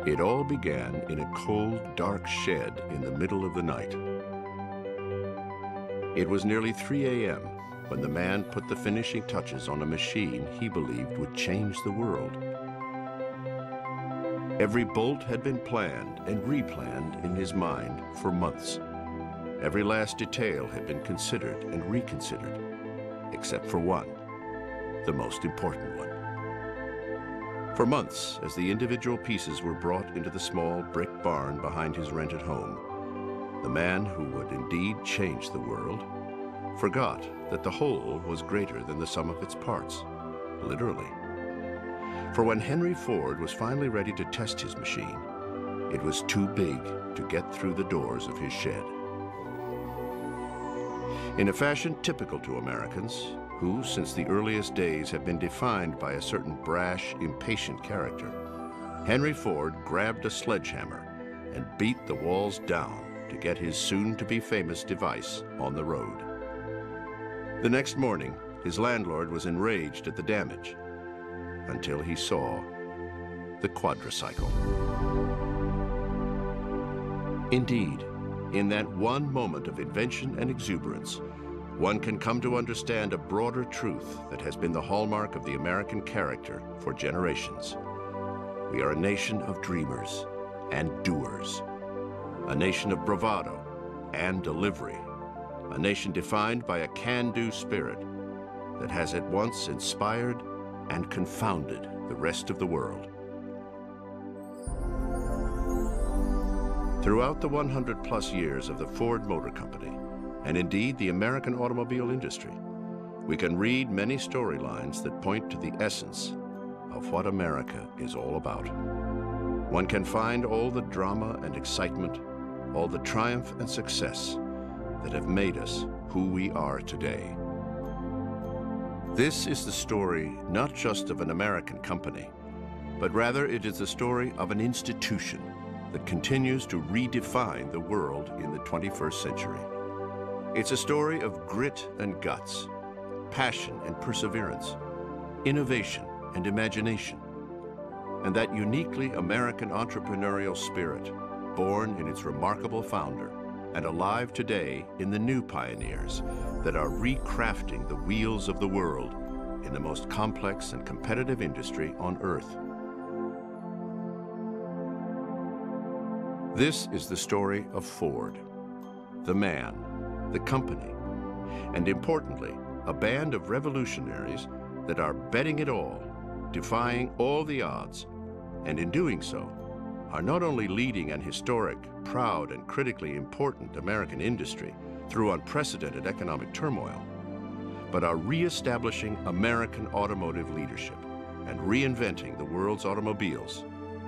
It all began in a cold, dark shed in the middle of the night. It was nearly 3 a.m. when the man put the finishing touches on a machine he believed would change the world. Every bolt had been planned and replanned in his mind for months. Every last detail had been considered and reconsidered, except for one, the most important one. For months, as the individual pieces were brought into the small brick barn behind his rented home, the man who would indeed change the world forgot that the whole was greater than the sum of its parts, literally. For when Henry Ford was finally ready to test his machine, it was too big to get through the doors of his shed. In a fashion typical to Americans, who since the earliest days have been defined by a certain brash, impatient character, Henry Ford grabbed a sledgehammer and beat the walls down to get his soon-to-be famous device on the road. The next morning, his landlord was enraged at the damage, until he saw the quadricycle. Indeed, in that one moment of invention and exuberance, one can come to understand a broader truth that has been the hallmark of the American character for generations. We are a nation of dreamers and doers, a nation of bravado and delivery, a nation defined by a can-do spirit that has at once inspired and confounded the rest of the world. Throughout the 100-plus years of the Ford Motor Company, and indeed the American automobile industry, we can read many storylines that point to the essence of what America is all about. One can find all the drama and excitement, all the triumph and success that have made us who we are today. This is the story not just of an American company, but rather it is the story of an institution that continues to redefine the world in the 21st century. It's a story of grit and guts, passion and perseverance, innovation and imagination, and that uniquely American entrepreneurial spirit, born in its remarkable founder and alive today in the new pioneers that are recrafting the wheels of the world in the most complex and competitive industry on earth. This is the story of Ford, the man, the company, and importantly, a band of revolutionaries that are betting it all, defying all the odds, and in doing so, are not only leading an historic, proud, and critically important American industry through unprecedented economic turmoil, but are reestablishing American automotive leadership and reinventing the world's automobiles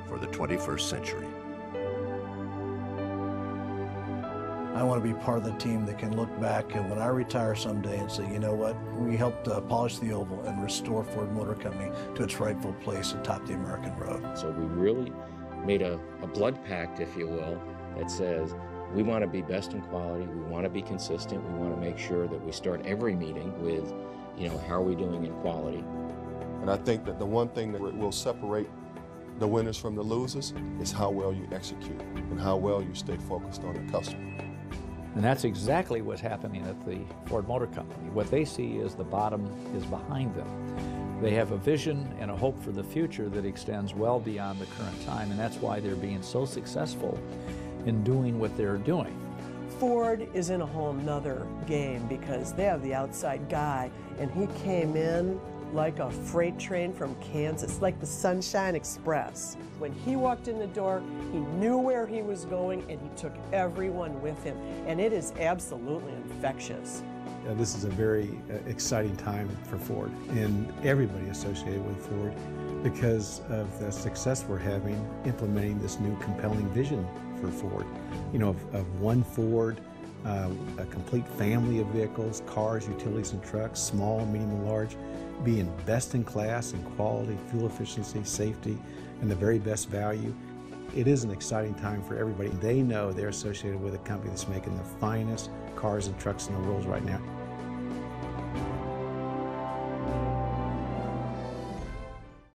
for the 21st century. I want to be part of the team that can look back and when I retire someday and say, you know what, we helped polish the oval and restore Ford Motor Company to its rightful place atop the American road. So we really made a blood pact, if you will, that says we want to be best in quality, we want to be consistent, we want to make sure that we start every meeting with, how are we doing in quality? And I think that the one thing that will separate the winners from the losers is how well you execute and how well you stay focused on the customer. And that's exactly what's happening at the Ford Motor Company. What they see is the bottom is behind them. They have a vision and a hope for the future that extends well beyond the current time, and that's why they're being so successful in doing what they're doing. Ford is in a whole nother game because they have the outside guy, and he came in like a freight train from Kansas, like the Sunshine Express. When he walked in the door, he knew where he was going, and he took everyone with him, and it is absolutely infectious. This is a very exciting time for Ford and everybody associated with Ford because of the success we're having implementing this new compelling vision for Ford. Of one Ford, a complete family of vehicles, cars, utilities, and trucks, small, medium, and large, being best in class in quality, fuel efficiency, safety, and the very best value. It is an exciting time for everybody. They know they're associated with a company that's making the finest cars and trucks in the world right now.